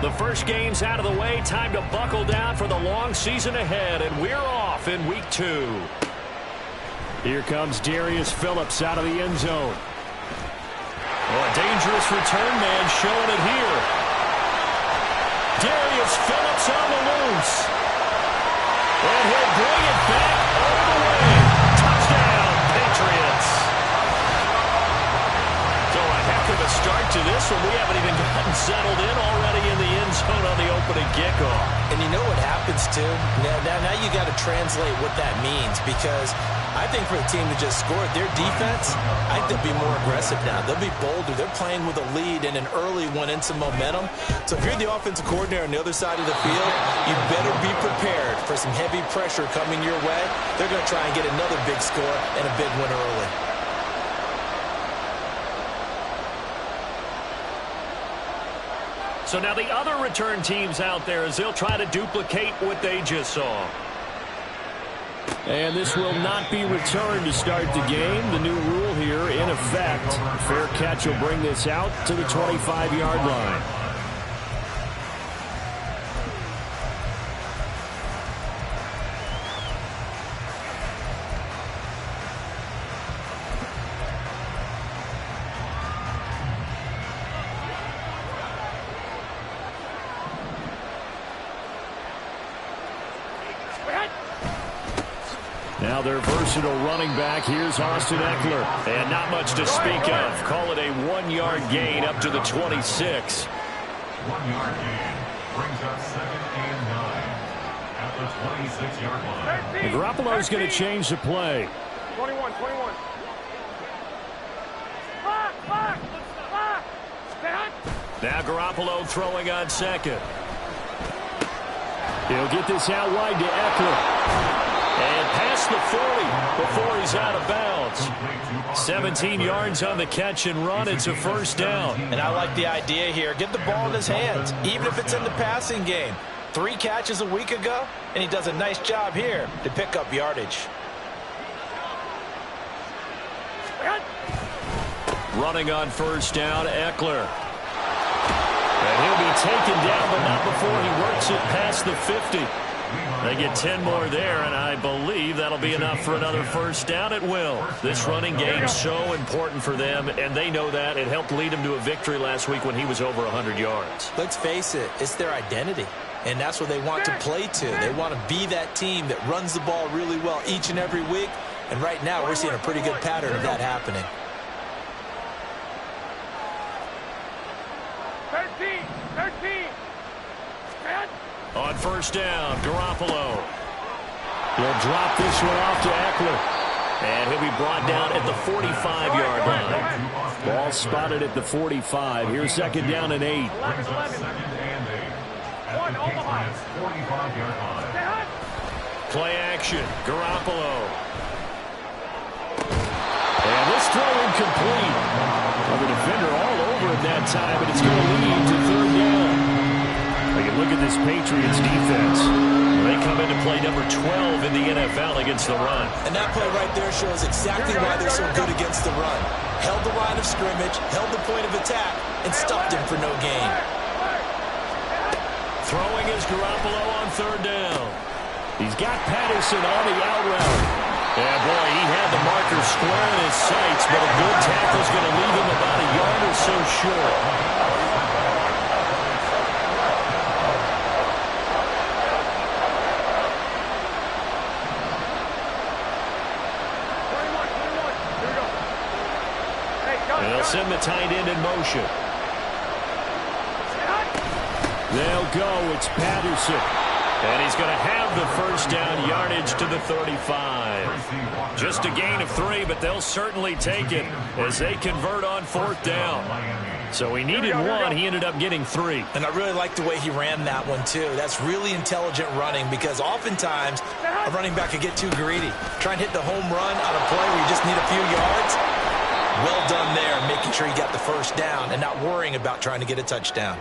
The first game's out of the way. Time to buckle down for the long season ahead, and we're off in week 2. Here comes Darius Phillips out of the end zone. Oh, a dangerous return man showing it here. Darius Phillips on the loose. And he'll bring it back all the way. Touchdown, Patriots. So a heck of a start to this one. We haven't even gotten settled in already in the end zone on the opening kickoff. And you know what happens, too? Now you got to translate what that means, because I think for the team to just score their defense, I think they'll be more aggressive now. They'll be bolder. They're playing with a lead and an early one and some momentum. So if you're the offensive coordinator on the other side of the field, you better be prepared for some heavy pressure coming your way. They're going to try and get another big score and a big win early. So now the other return teams out there as they'll try to duplicate what they just saw. And this will not be returned to start the game. The new rule here in effect. Fair catch will bring this out to the 25-yard line. Now their versatile running back, here's Austin Eckler. And not much to speak of. Call it a 1-yard gain up to the 26. 1-yard gain brings up 2nd and 9 at the 26-yard line. And Garoppolo's going to change the play. 21. Now Garoppolo throwing on second. He'll get this out wide to Eckler. And past the 40 before he's out of bounds. 17 yards on the catch and run. It's a first down. And I like the idea here. Get the ball in his hands, even if it's in the passing game. 3 catches a week ago, and he does a nice job here to pick up yardage. Running on first down, Eckler. And he'll be taken down, but not before he works it past the 50. They get 10 more there, and I believe that'll be enough for another first down at will. This running game's so important for them, and they know that. It helped lead them to a victory last week when he was over 100 yards. Let's face it, it's their identity, and that's what they want to play to. They want to be that team that runs the ball really well each and every week, and right now we're seeing a pretty good pattern of that happening. 13. On first down, Garoppolo. He'll drop this one off to Eckler. And he'll be brought down at the 45-yard line. Ball spotted at the 45. Here's second down and 8. Brings up 2nd and 8 at the Patriots' 45-yard line. Play action, Garoppolo. And this throw incomplete. Well, the defender all over it that time, but it's going to lead to third down. Take a look at this Patriots defense. They come into play number 12 in the NFL against the run. And that play right there shows exactly why they're so good against the run. Held the line of scrimmage, held the point of attack, and stuffed him for no gain. Throwing is Garoppolo on third down. He's got Patterson on the out route. Yeah, boy, he had the marker square in his sights, but a good tackle's going to leave him about a yard or so short. And they'll send the tight end in motion. They'll go. It's Patterson. And he's going to have the first down yardage to the 35. Just a gain of 3, but they'll certainly take it as they convert on fourth down. So he needed 1. He ended up getting 3. And I really like the way he ran that one, too. That's really intelligent running, because oftentimes a running back could get too greedy. Try and hit the home run on a play where you just need a few yards. Well done there, making sure he got the first down and not worrying about trying to get a touchdown.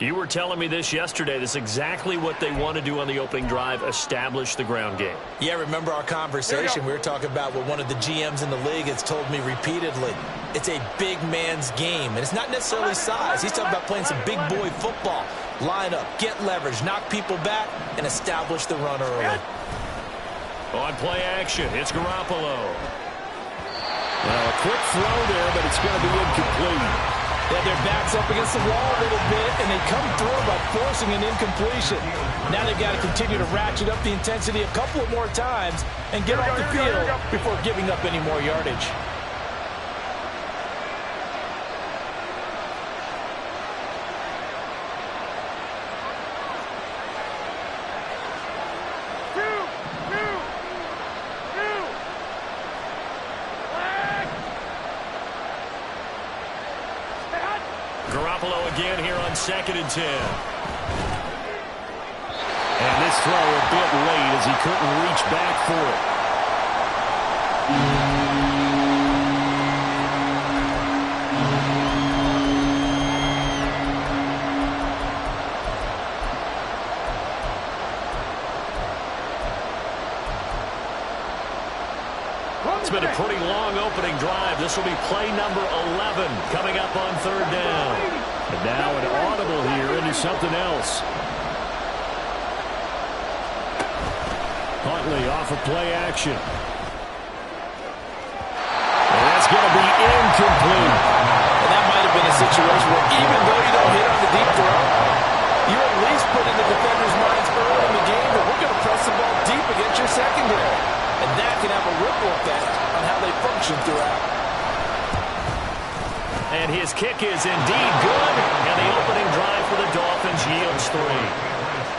You were telling me this yesterday. This is exactly what they want to do on the opening drive, establish the ground game. Yeah, remember our conversation. We were talking about what one of the GMs in the league has told me repeatedly. It's a big man's game, and it's not necessarily size. He's talking about playing some big boy football. Line up, get leverage, knock people back, and establish the run early. On play action, it's Garoppolo. Well, a quick throw there, but it's going to be incomplete. Yeah, their back's up against the wall a little bit, and they come through by forcing an incompletion. Now they've got to continue to ratchet up the intensity a couple of more times and get off the field before giving up any more yardage. Garoppolo again here on 2nd and 10. And this throw a bit late as he couldn't reach back for it. It's been a pretty long opening drive. This will be play number 11 coming up on 3rd down. And now an audible here into something else. Huntley off of play action. And that's going to be incomplete. And that might have been a situation where even though you don't hit on the deep throw, you at least put in the defender's minds early in the game that we're going to press the ball deep against your secondary. And that can have a ripple effect on how they function throughout. And his kick is indeed good. And the opening drive for the Dolphins yields 3.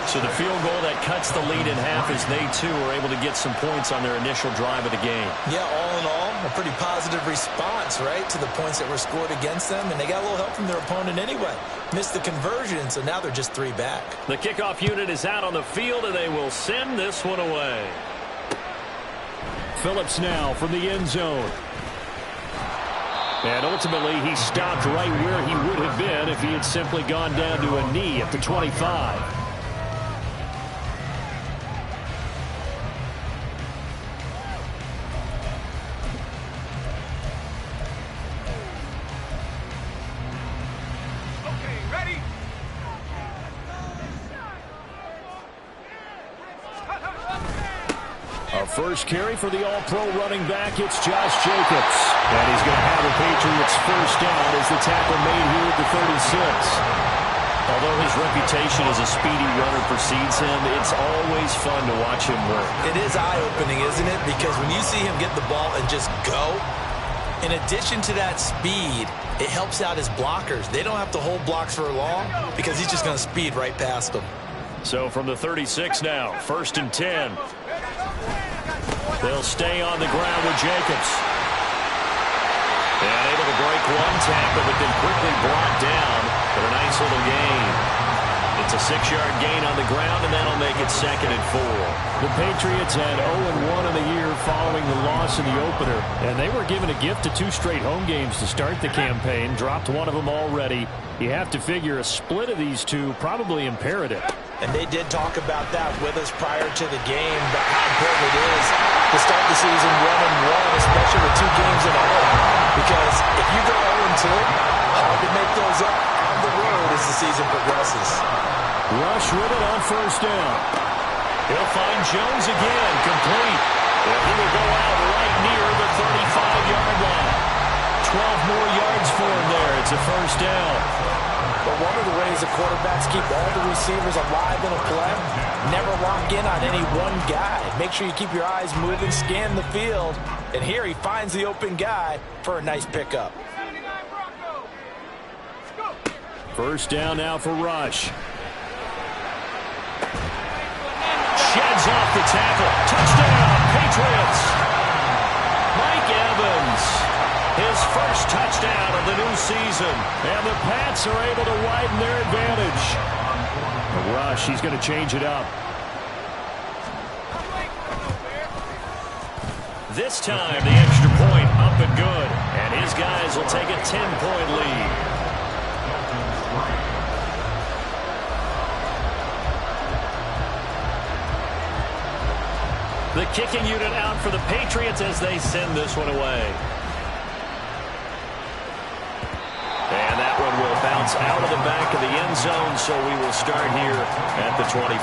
So the field goal that cuts the lead in half as they, too, are able to get some points on their initial drive of the game. Yeah, all in all, a pretty positive response, right, to the points that were scored against them. And they got a little help from their opponent anyway. Missed the conversion, so now they're just 3 back. The kickoff unit is out on the field, and they will send this one away. Phillips now from the end zone. And ultimately, he stopped right where he would have been if he had simply gone down to a knee at the 25. First carry for the all-pro running back, it's Josh Jacobs. And he's going to have the Patriots first down as the tackle made here at the 36. Although his reputation as a speedy runner precedes him, it's always fun to watch him work. It is eye-opening, isn't it? Because when you see him get the ball and just go, in addition to that speed, it helps out his blockers. They don't have to hold blocks for long because he's just going to speed right past them. So from the 36 now, 1st and 10. They'll stay on the ground with Jacobs. And able to break one tackle, but then quickly brought down for a nice little gain. It's a 6-yard gain on the ground, and that'll make it 2nd and 4. The Patriots had 0-1 in the year following the loss in the opener, and they were given a gift of 2 straight home games to start the campaign. Dropped one of them already. You have to figure a split of these 2 probably imperative. And they did talk about that with us prior to the game, about how important it is to start the season 1-1, especially with 2 games in a row. Because if you go 0-2, hard to make those up on the road as the season progresses. Rush with it on 1st down. He'll find Jones again, complete. And he will go out right near the 35-yard line. 12 more yards for him there. It's a 1st down. But one of the ways the quarterbacks keep all the receivers alive in a play, never lock in on any one guy. Make sure you keep your eyes moving, scan the field. And here he finds the open guy for a nice pickup. 1st down now for Rush. Sheds off the tackle. Touchdown, Patriots. Mike Evans. His first touchdown of the new season. And the Pats are able to widen their advantage. Rush, he's going to change it up. This time, the extra point up and good. And his guys will take a 10-point lead. The kicking unit out for the Patriots as they send this one away. It's out of the back of the end zone, so we will start here at the 25.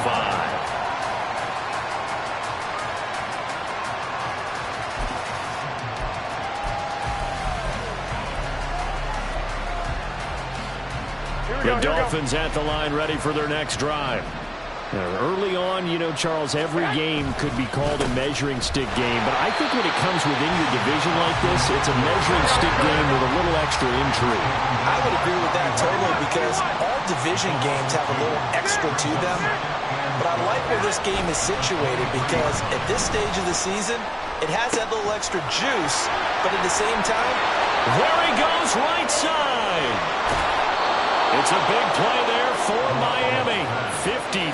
The Dolphins at the line, ready for their next drive. Early on, you know, Charles, every game could be called a measuring stick game, but I think when it comes within your division like this, it's a measuring stick game with a little extra intrigue. I would agree with that totally, because all division games have a little extra to them. But I like where this game is situated, because at this stage of the season, it has that little extra juice, but at the same time, there he goes, right side. It's a big play there for Miami. 53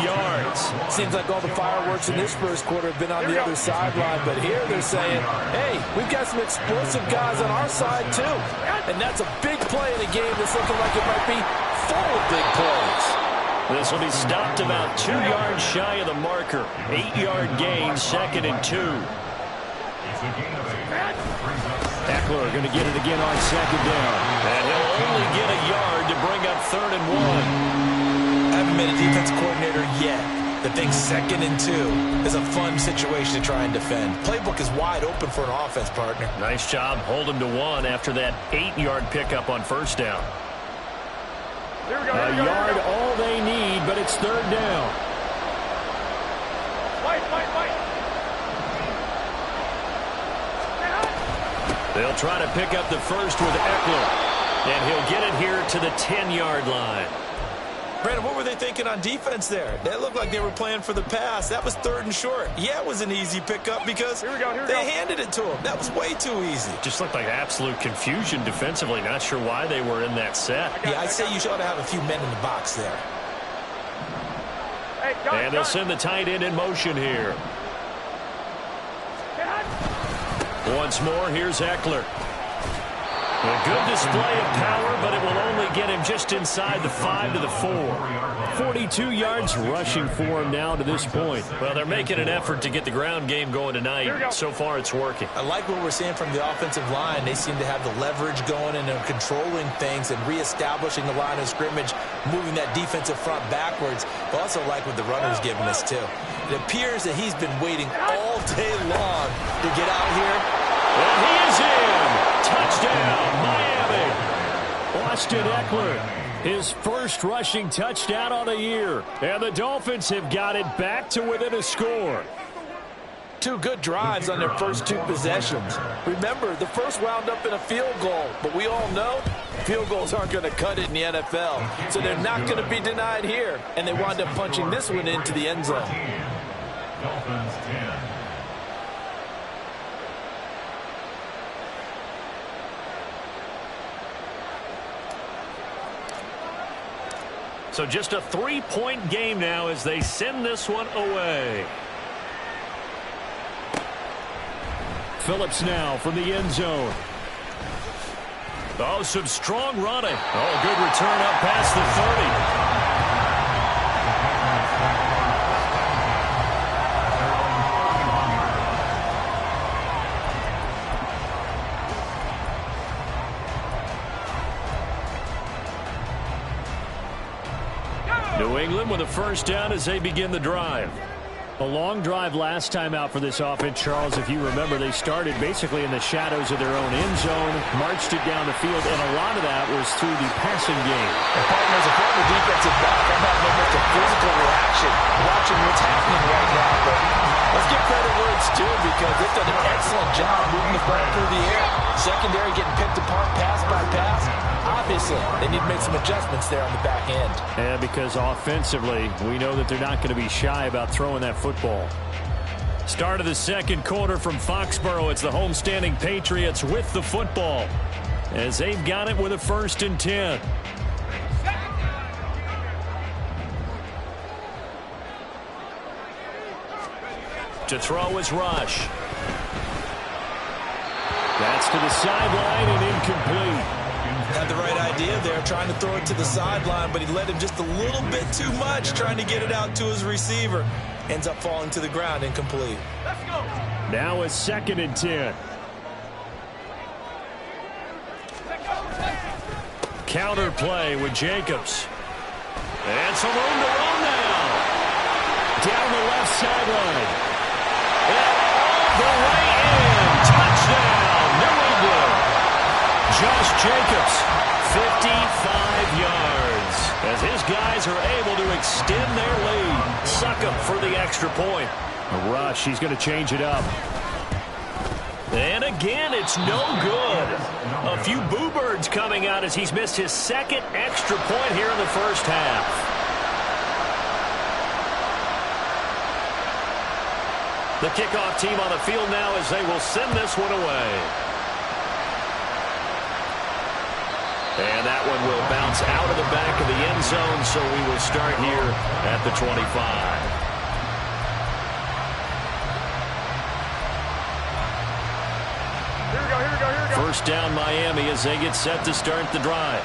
yards. Seems like all the fireworks in this first quarter have been on the other sideline, but here they're saying, hey, we've got some explosive guys on our side too. And that's a big play in a game that's looking like it might be full of big plays. This will be stopped about 2 yards shy of the marker. 8-yard gain, 2nd and 2. Eckler going to get it again on 2nd down. And he'll only get a yard to bring up 3rd and 1. I haven't been a defense coordinator yet that thinks 2nd and 2 is a fun situation to try and defend. Playbook is wide open for an offense, partner. Nice job. Hold him to 1 after that 8-yard pickup on 1st down. A yard all they need, but it's 3rd down. Fight. They'll try to pick up the first with Eckler, and he'll get it here to the 10-yard line. Brandon, what were they thinking on defense there? They looked like they were playing for the pass. That was 3rd and short. Yeah, it was an easy pickup because they handed it to him. That was way too easy. Just looked like absolute confusion defensively. Not sure why they were in that set. Yeah, I'd say you should have a few men in the box there. And they'll send the tight end in motion here. Once more, here's Eckler. A good display of power, but it will only get him just inside the 5 to the 4. 42 yards rushing for him now to this point. Well, they're making an effort to get the ground game going tonight. So far, it's working. I like what we're seeing from the offensive line. They seem to have the leverage going and they're controlling things and reestablishing the line of scrimmage, moving that defensive front backwards. But also like what the runner's giving us, too. It appears that he's been waiting all day long to get out here. And he is in. Touchdown, Miami. Austin Eckler, his first rushing touchdown on the year. And the Dolphins have got it back to within a score. 2 good drives on their first 2 possessions. Remember, the first wound up in a field goal, but we all know field goals aren't going to cut it in the NFL. So they're not going to be denied here. And they wound up punching this one into the end zone. Dolphins 10. So just a 3-point game now as they send this one away. Phillips now from the end zone. Oh, some strong running. Oh, good return up past the 30. New England with a first down as they begin the drive. A long drive last time out for this offense, Charles. If you remember, they started basically in the shadows of their own end zone, marched it down the field, and a lot of that was through the passing game. And partners, a former defensive back, I'm having almost a physical reaction watching what's happening right now. But let's give credit where it's due, because they've done an excellent job moving the ball through the air. Secondary getting picked apart pass by pass. Obviously, they need to make some adjustments there on the back end. And because offensively, we know that they're not going to be shy about throwing that football. Start of the second quarter from Foxborough. It's the homestanding Patriots with the football as they've got it with a 1st and 10. To throw is Rush. That's to the sideline and incomplete. Had the right idea there, trying to throw it to the sideline, but he led him just a little bit too much, trying to get it out to his receiver. Ends up falling to the ground, incomplete. Let's go. Now a 2nd and 10. counter play with Jacobs. And some room to run now. Down the left sideline. And all the way in. Touchdown, New England. Josh Jacobs, 55 yards. As his guys are able to extend their lead. Suck up for the extra point. A rush, he's going to change it up. And again, it's no good. A few boo birds coming out as he's missed his second extra point here in the first half. The kickoff team on the field now as they will send this one away. And that one will bounce out of the back of the end zone, so we will start here at the 25. First down Miami as they get set to start the drive.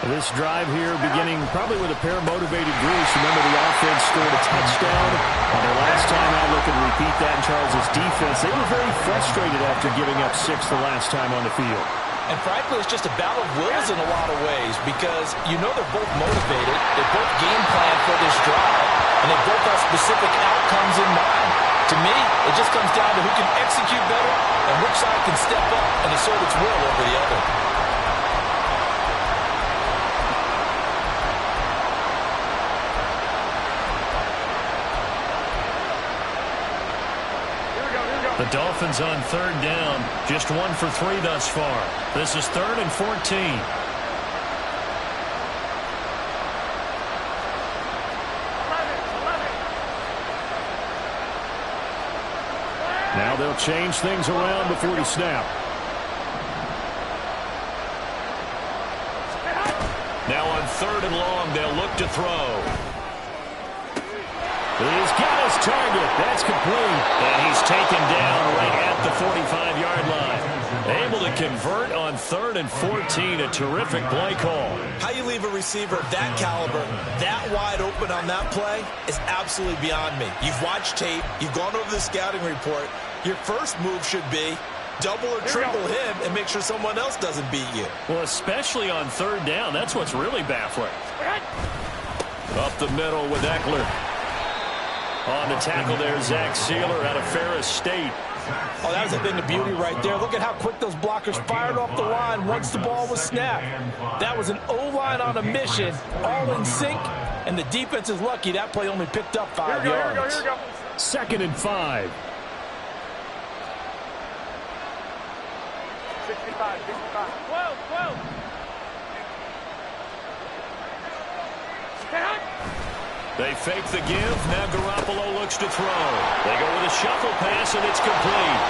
This drive here beginning probably with a pair of motivated Bruce. Remember, the offense scored a touchdown on their last time out. Look and repeat that in Charles' defense. They were very frustrated after giving up 6 the last time on the field. And frankly, it's just a battle of wills in a lot of ways because you know they're both motivated. They both game plan for this drive, and they both have specific outcomes in mind. To me, it just comes down to who can execute better and which side can step up and assert its will over the other. The Dolphins on third down, just 1 for 3 thus far. This is 3rd and 14. Now they'll change things around before the snap. Now on 3rd and long, they'll look to throw. He's got his target. That's complete. And he's taken down right at the 45-yard line. Able to convert on 3rd and 14. A terrific play call. How you leave a receiver of that caliber, that wide open on that play is absolutely beyond me. You've watched tape. You've gone over the scouting report. Your first move should be double or triple him and make sure someone else doesn't beat you. Well, especially on 3rd down. That's what's really baffling. Up the middle with Eckler. On the tackle there, Zach Sealer out of Ferris State. Oh, that was a thing of beauty right there. Look at how quick those blockers fired off the line once the ball was snapped. That was an O-line on a mission, all in sync, and the defense is lucky that play only picked up 5 yards. Here we go. 2nd and 5. 65. 12. They fake the give. Now Garoppolo looks to throw. They go with a shuffle pass, and it's complete.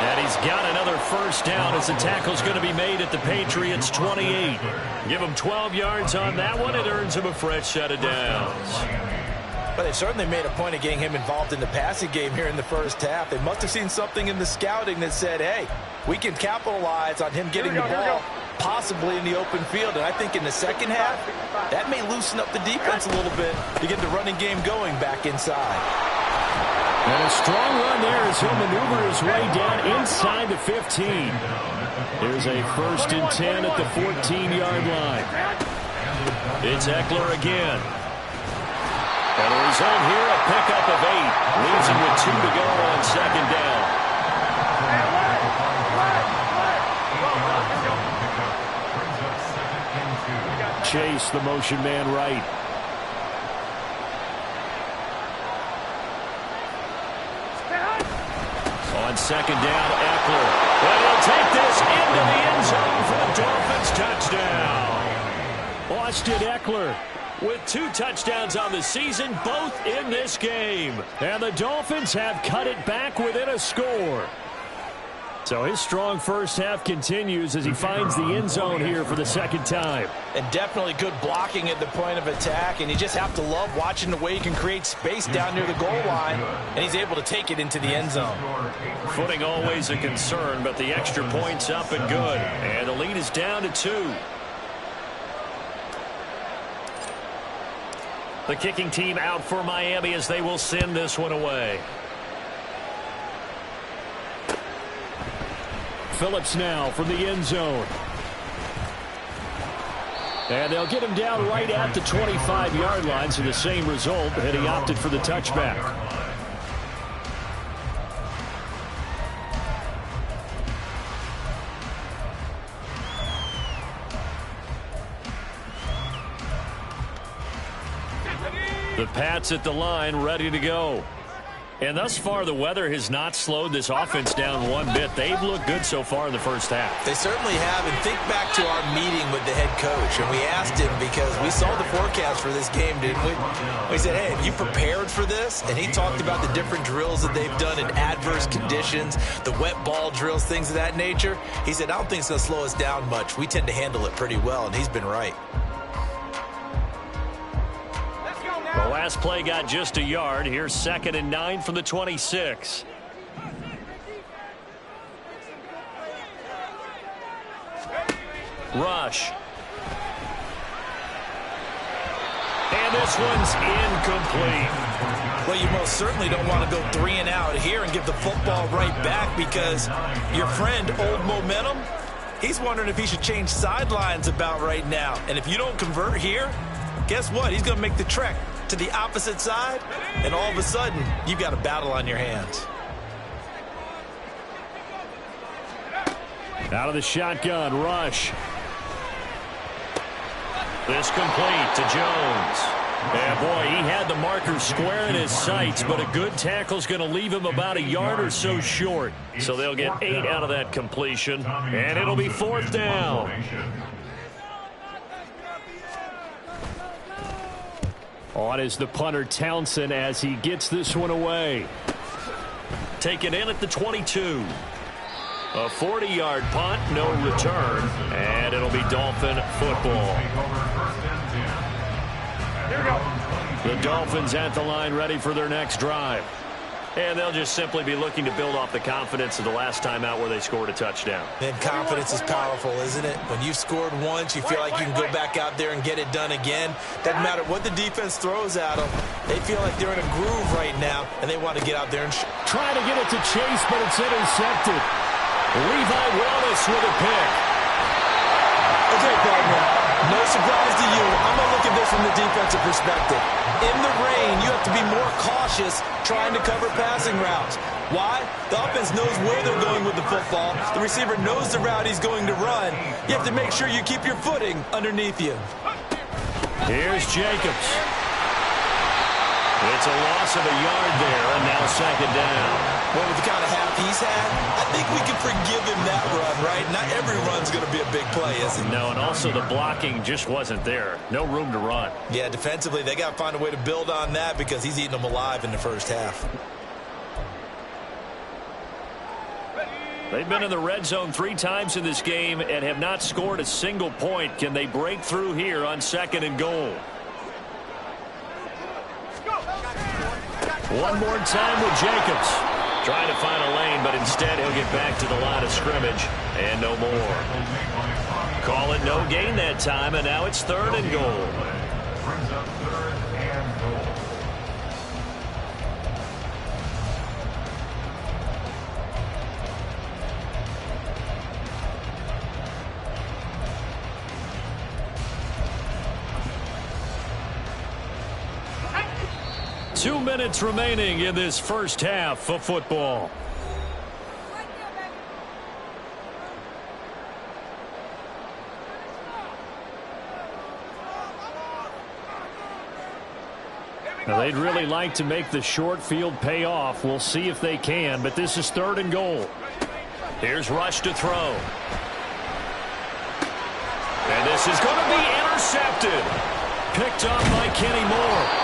And he's got another first down as the tackle's going to be made at the Patriots' 28. Give him 12 yards on that one. It earns him a fresh set of downs. But they certainly made a point of getting him involved in the passing game here in the first half. They must have seen something in the scouting that said, hey, we can capitalize on him getting the ball possibly in the open field. And I think in the second half, that may loosen up the defense a little bit to get the running game going back inside. And a strong run there as he'll maneuver his way down inside the 15. There's a 1st and 10 at the 14-yard line. It's Eckler again. And the result here, a pickup of 8. Leaves him with 2 to go on 2nd down. Chase, the motion man right. On 2nd down, Eckler. And he'll take this into the end zone for the Dolphins touchdown. Austin Eckler with 2 touchdowns on the season, both in this game. And the Dolphins have cut it back within a score. So his strong first half continues as he finds the end zone here for the 2nd time. And definitely good blocking at the point of attack. And you just have to love watching the way he can create space down near the goal line. And he's able to take it into the end zone. Footing always a concern, but the extra point's up and good. And the lead is down to 2. The kicking team out for Miami as they will send this one away. Phillips now from the end zone. And they'll get him down right at the 25-yard line, so the same result, and he opted for the touchback. The Pats at the line, ready to go. And thus far, the weather has not slowed this offense down one bit. They've looked good so far in the first half. They certainly have. And think back to our meeting with the head coach. And we asked him, because we saw the forecast for this game, didn't we? We said, hey, have you prepared for this? And he talked about the different drills that they've done in adverse conditions, the wet ball drills, things of that nature. He said, I don't think it's going to slow us down much. We tend to handle it pretty well, and he's been right. The last play got just a yard. Here's 2nd and 9 from the 26. Rush. And this one's incomplete. Well, you most certainly don't want to go 3 and out here and give the football right back, because your friend, Old Momentum, he's wondering if he should change sidelines about right now. And if you don't convert here, guess what? He's going to make the trek to the opposite side, and all of a sudden, you've got a battle on your hands. Out of the shotgun, Rush. This complete to Jones. Yeah, boy, he had the marker square in his sights, but a good tackle's going to leave him about a yard or so short. So they'll get 8 out of that completion, and it'll be 4th down. On is the punter, Townsend, as he gets this one away. Taken in at the 22. A 40-yard punt, no return, and it'll be Dolphin football. The Dolphins at the line, ready for their next drive. And they'll just simply be looking to build off the confidence of the last time out where they scored a touchdown. And confidence is powerful, isn't it? When you've scored once, you feel like you can go back out there and get it done again. Doesn't matter what the defense throws at them. They feel like they're in a groove right now, and they want to get out there and trying to get it to Chase, but it's intercepted. Levi Wallace with a pick. Okay, partner, no surprise to you. I'm going to look at this from the defensive perspective. In the rain, you have to be more cautious trying to cover passing routes. Why? The offense knows where they're going with the football. The receiver knows the route he's going to run. You have to make sure you keep your footing underneath you. Here's Jacobs. It's a loss of a yard there, and now 2nd down. Well, with the kind of half he's had, I think we can forgive him that run, right? Not every run's going to be a big play, is it? No, and also the blocking just wasn't there. No room to run. Yeah, defensively, they got to find a way to build on that, because he's eating them alive in the first half. They've been in the red zone 3 times in this game and have not scored a single point. Can they break through here on 2nd and goal? One more time with Jacobs. Trying to find a lane, but instead he'll get back to the line of scrimmage and no more. Call it no gain that time, and now it's 3rd and goal. Brings up 3rd and goal. Two minutes remaining in this first half of football. Now, they'd really like to make the short field pay off. We'll see if they can, but this is 3rd and goal. Here's Rush to throw. And this is going to be intercepted. Picked up by Kenny Moore.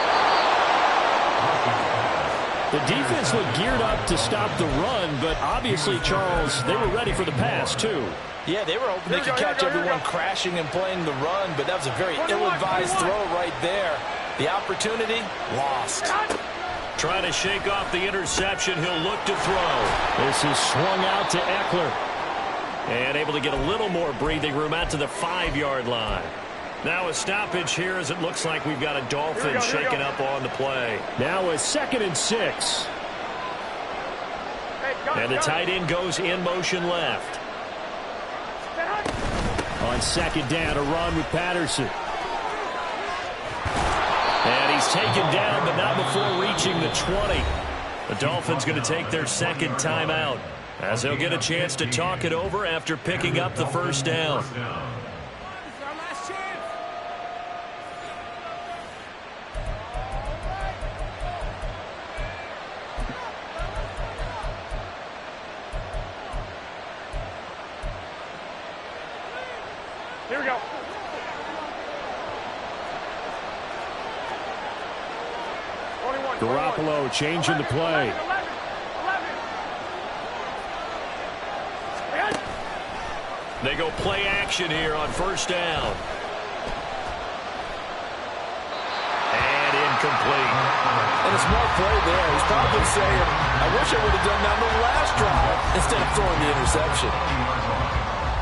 The defense looked geared up to stop the run, but obviously, Charles, they were ready for the pass, too. Yeah, they were hoping they could catch everyone crashing and playing the run, but that was a very ill-advised throw right there. The opportunity, lost. Trying to shake off the interception. He'll look to throw. This is swung out to Eckler. And able to get a little more breathing room out to the 5-yard line. Now a stoppage here as it looks like we've got a Dolphin shaking up on the play. Now a 2nd and 6. And the tight end goes in motion left. On second down, a run with Patterson. And he's taken down, but not before reaching the 20. The Dolphins going to take their second timeout, as they'll get a chance to talk it over after picking up the first down. Here we go. Garoppolo changing the play. 11. They go play action here on first down. And incomplete. And a smart play there. He's probably saying, I wish I would have done that on the last drive instead of throwing the interception.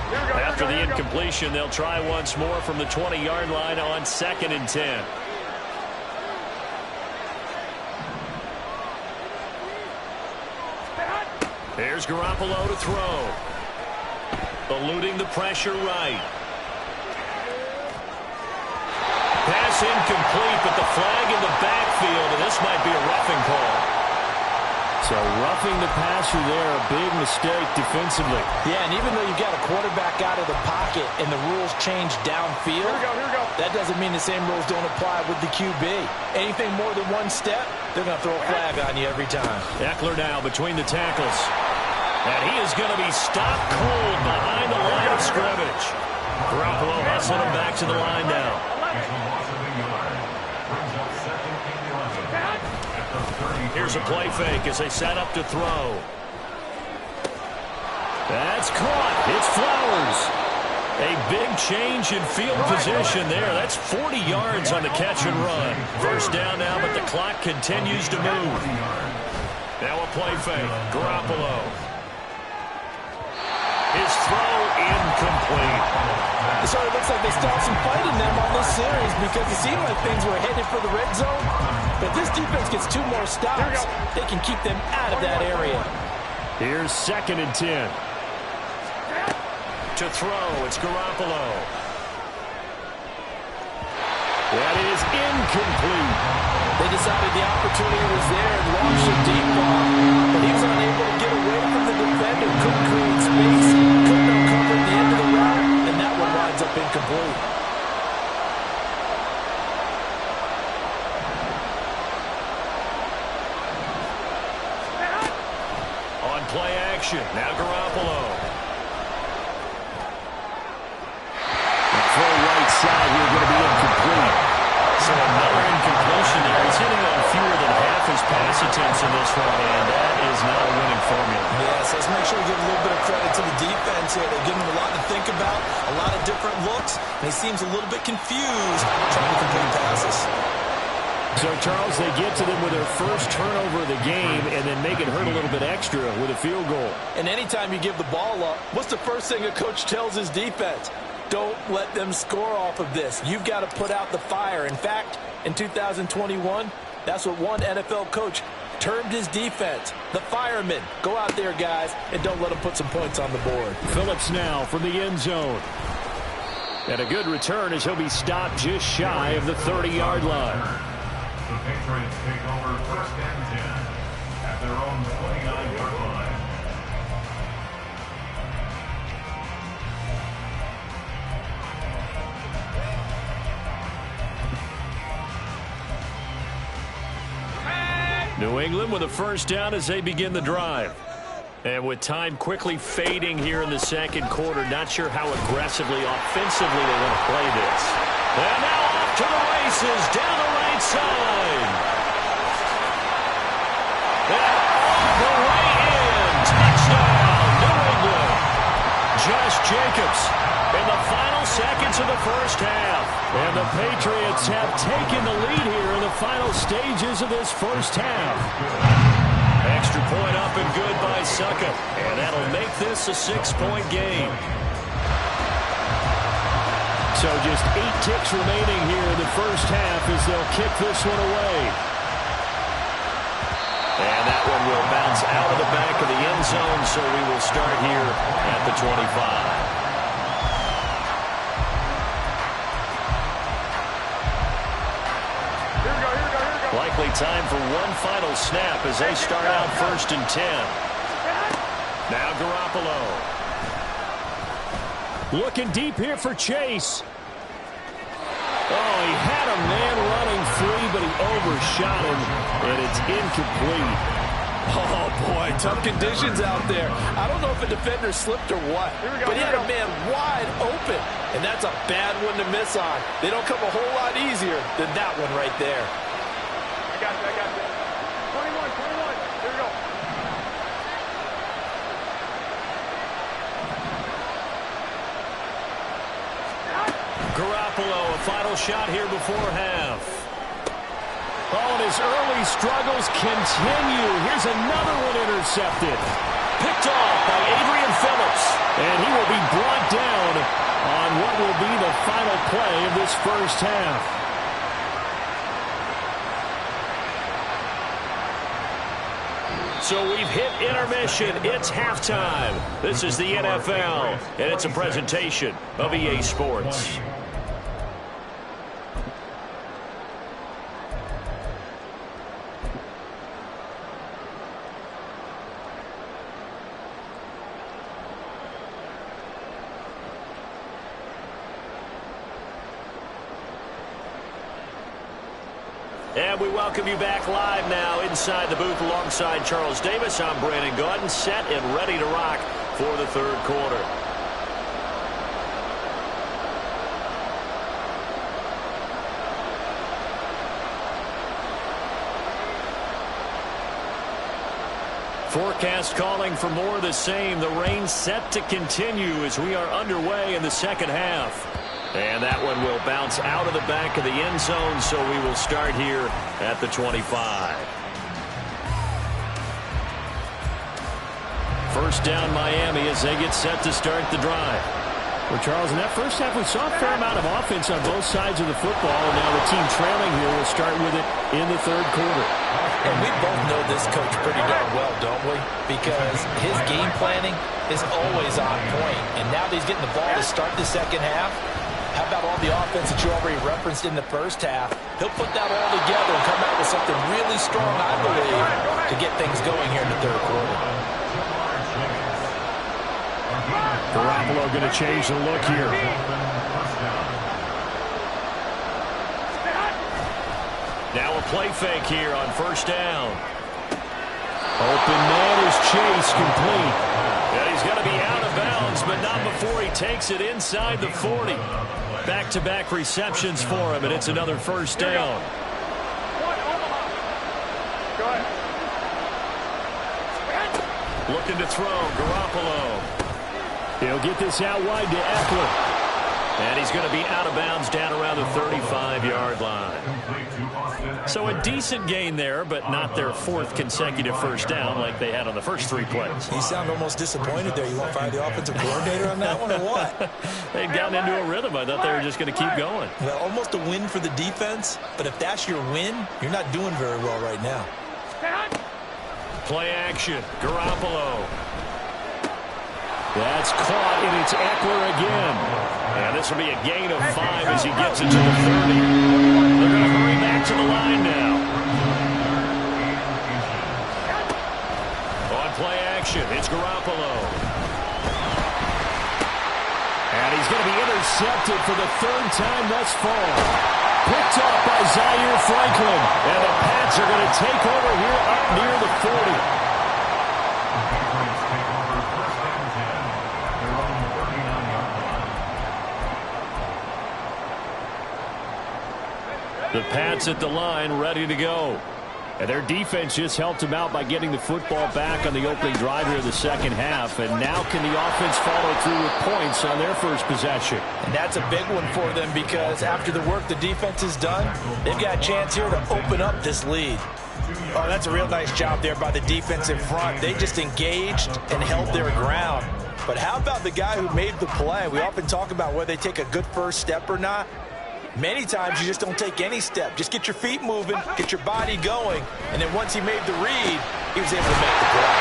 After the incompletion, they'll try once more from the 20-yard line on 2nd and 10. Here's Garoppolo to throw. Eluding the pressure right. Pass incomplete, but the flag in the backfield, and this might be a roughing call. So roughing the passer there, a big mistake defensively. Yeah, and even though you've got a quarterback out of the pocket and the rules change downfield, Here we go. that doesn't mean the same rules don't apply with the QB. Anything more than one step, they're going to throw a flag on you every time. Eckler now between the tackles. And he is going to be stopped cold behind the line of scrimmage. Garoppolo hustling him back to the line now. Here's a play fake as they set up to throw. That's caught. It's Flowers. A big change in field position there. That's 40 yards on the catch and run. First down now, but the clock continues to move. Now a play fake. Garoppolo. His throw incomplete. So it looks like they still have some fight in them on this series because it seemed like things were headed for the red zone. But this defense gets 2 more stops. They can keep them out of that area. Here's 2nd and 10. To throw, it's Garoppolo. That is incomplete. They decided the opportunity was there and launched a deep ball. But he was unable to get away from the defender. Couldn't create space. Couldn't uncover the end of the route. And that one winds up incomplete. On play action, now Garoppolo. The throw right side here going to be incomplete. So another incompletion there. He's hitting on fewer than half his pass attempts in this one, and that is not a winning formula. Yes, let's make sure we give a little bit of credit to the defense here. They're giving him a lot to think about, a lot of different looks, and he seems a little bit confused trying to complete passes. So, Charles, they get to them with their first turnover of the game and then make it hurt a little bit extra with a field goal. And anytime you give the ball up, what's the first thing a coach tells his defense? Don't let them score off of this. You've got to put out the fire. In fact, in 2021, that's what one NFL coach termed his defense, the firemen. Go out there, guys, and don't let them put some points on the board. Phillips now from the end zone. And a good return as he'll be stopped just shy of the 30-yard line. The Patriots take over 1st and 10 at their own 29-yard line. New England with a first down as they begin the drive. And with time quickly fading here in the second quarter, not sure how aggressively, offensively they want to play this. And now off to the races down the right side. And all the way in. Touchdown, New England. Josh Jacobs in the final seconds of the first half. And the Patriots have taken the lead here in the final stages of this first half. Extra point up and good by Suckup. And that'll make this a 6-point game. So just 8 ticks remaining here in the first half as they'll kick this one away. And that one will bounce out of the back of the end zone, so we will start here at the 25. Time for one final snap as they start out 1st and 10. Now Garoppolo. Looking deep here for Chase. Oh, he had a man running free, but he overshot him, and it's incomplete. Oh, boy, tough conditions out there. I don't know if a defender slipped or what, but he had a man wide open, and that's a bad one to miss on. They don't come a whole lot easier than that one right there. I got you. 21. Here we go. Garoppolo, a final shot here before half. Oh, and his early struggles continue. Here's another one intercepted. Picked off by Adrian Phillips. And he will be brought down on what will be the final play of this first half. So we've hit intermission. It's halftime. This is the NFL, and it's a presentation of EA Sports. And we welcome you back live now inside the booth alongside Charles Davis. I'm Brandon Gaudin, set and ready to rock for the third quarter. Forecast calling for more of the same. The rain set to continue as we are underway in the second half. And that one will bounce out of the back of the end zone, so we will start here at the 25. First down Miami as they get set to start the drive. Well, Charles, in that first half, we saw a fair amount of offense on both sides of the football, and now the team trailing here will start with it in the third quarter. And we both know this coach pretty darn well, don't we? Because his game planning is always on point. And now that he's getting the ball to start the second half, how about all the offense that you already referenced in the first half? He'll put that all together and come out with something really strong, I believe, to get things going here in the third quarter. Garoppolo going to change the look here. Now a play fake here on first down. Open man is Chase, complete. Yeah, he's going to be out of bounds, but not before he takes it inside the 40. Back-to-back receptions for him, and it's another first down. Go ahead. Looking to throw, Garoppolo. He'll get this out wide to Eckler. And he's going to be out of bounds down around the 35-yard line. So a decent gain there, but not their fourth consecutive first down like they had on the first three plays. You sound almost disappointed there. You want to fire the offensive coordinator on that one or what? They'd gotten into a rhythm. I thought they were just going to keep going. Well, almost a win for the defense, but if that's your win, you're not doing very well right now. Play action, Garoppolo. That's caught, and it's Eckler again. And this will be a gain of 5 as he gets it to the 30. They're going to hurry back to the line now. On play action, it's Garoppolo. And he's going to be intercepted for the third time thus far. Picked up by Zaire Franklin. And the Pats are going to take over here up near the 40. The Pats at the line, ready to go. And their defense just helped them out by getting the football back on the opening drive here in the second half. And now can the offense follow through with points on their first possession? And that's a big one for them because after the work the defense has done, they've got a chance here to open up this lead. Oh, that's a real nice job there by the defense in front. They just engaged and held their ground. But how about the guy who made the play? We often talk about whether they take a good first step or not. Many times you just don't take any step. Just get your feet moving, get your body going, and then once he made the read, he was able to make the play.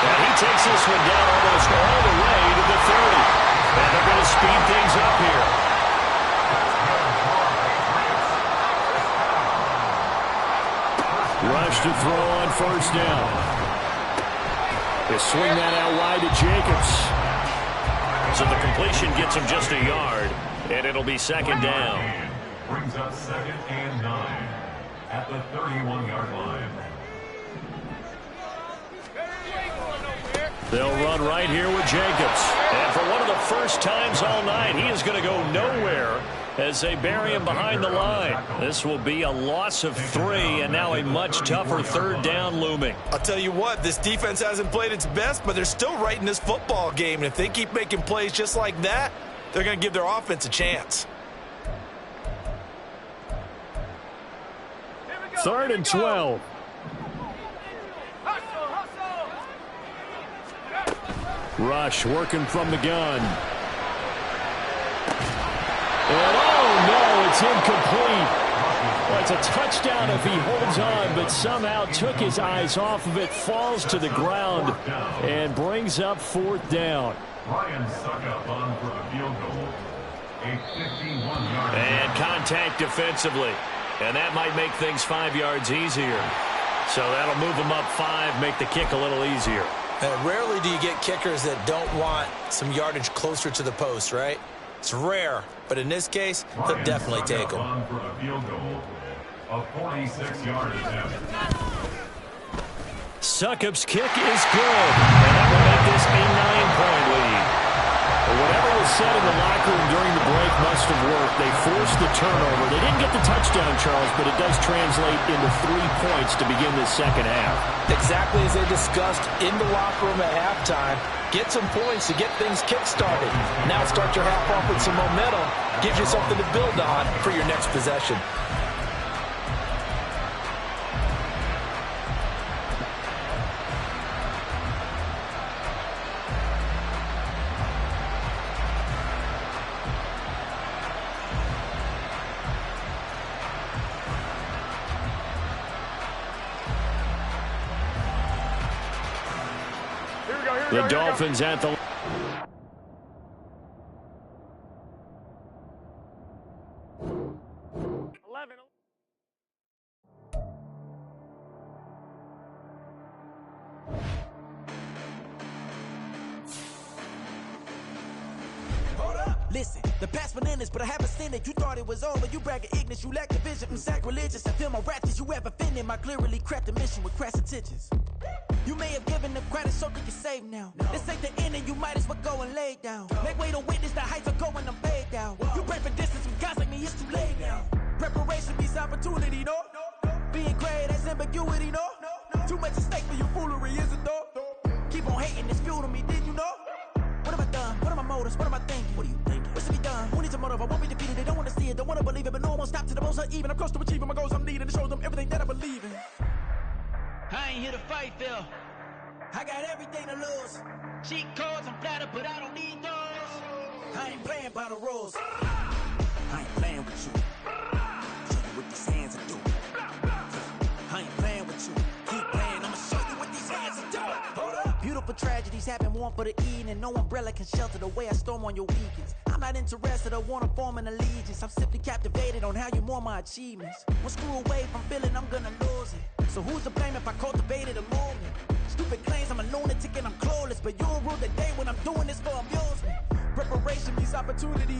And he takes this one down almost all the way to the 30. And they're going to speed things up here. first down. They swing that out wide to Jacobs. So the completion gets him just a yard, and it'll be second down. Brings up 2nd and 9 at the 31-yard line. They'll run right here with Jacobs. And for one of the first times all night, he is going to go nowhere as they bury him behind the line. This will be a loss of 3, and now a much tougher third down looming. I'll tell you what, this defense hasn't played its best, but they're still right in this football game. And if they keep making plays just like that, they're going to give their offense a chance. 3rd and 12. Rush working from the gun. And oh no, it's incomplete. Well, it's a touchdown if he holds on, but somehow took his eyes off of it, falls to the ground, and brings up 4th down. Ryan Suckup on for the field goal. A 51-yard. And contact defensively. And that might make things 5 yards easier. So that'll move them up 5, make the kick a little easier. Rarely do you get kickers that don't want some yardage closer to the post, right? It's rare, but in this case, they'll definitely take them. On for the field goal. A 46-yard attempt. Succop's kick is good. And that will make this a 9-point lead. But whatever was said in the locker room during the break must have worked. They forced the turnover. They didn't get the touchdown, Charles, but it does translate into 3 points to begin this second half. Exactly as they discussed in the locker room at halftime. Get some points to get things kick-started. Now start your half off with some momentum. Gives you something to build on for your next possession. The Dolphins at the... Listen, the past bananas, but I haven't seen it. You thought it was over. You bragging ignorance. You lack the vision. I'm sacrilegious. I feel my raptors. You ever offended my clearly crafted mission with crass intentions. You may have given them credit so they can save now. This ain't the end and you might as well go and lay down. Make way to witness the heights are going, I'm paid down. You pray for distance with guys like me, it's too late now. Preparation means opportunity, no? Being great, that's ambiguity, no? Too much at stake for your foolery, is it though? Keep on hating, it's fuel to me, did you know? What have I done? What are my motives? What am I thinking? What are you thinking? What's to be done? Who needs a motive? I won't be defeated. They don't want to see it, don't want to believe it, but no one won't stop to the most uneven. I'm close to achieving my goals. I'm needing to show them everything that I believe in. I ain't here to fight, Phil. I got everything to lose. Cheat codes, I'm flattered, but I don't need those. I ain't playing by the rules. I ain't playing with you. Show you what these hands are doing. I ain't playing with you. Keep playing, I'ma show you what these hands are doing. Hold up. Beautiful tragedies happen, one for the evening. No umbrella can shelter the way I storm on your weekends. I'm not interested, I wanna form an allegiance. I'm simply captivated on how you mourn my achievements. One screw away from feeling I'm gonna lose it. So who's to blame if I cultivated a movement? Stupid claims I'm a lunatic and I'm clueless, but you'll rule the day when I'm doing this for amusement. Preparation means opportunity.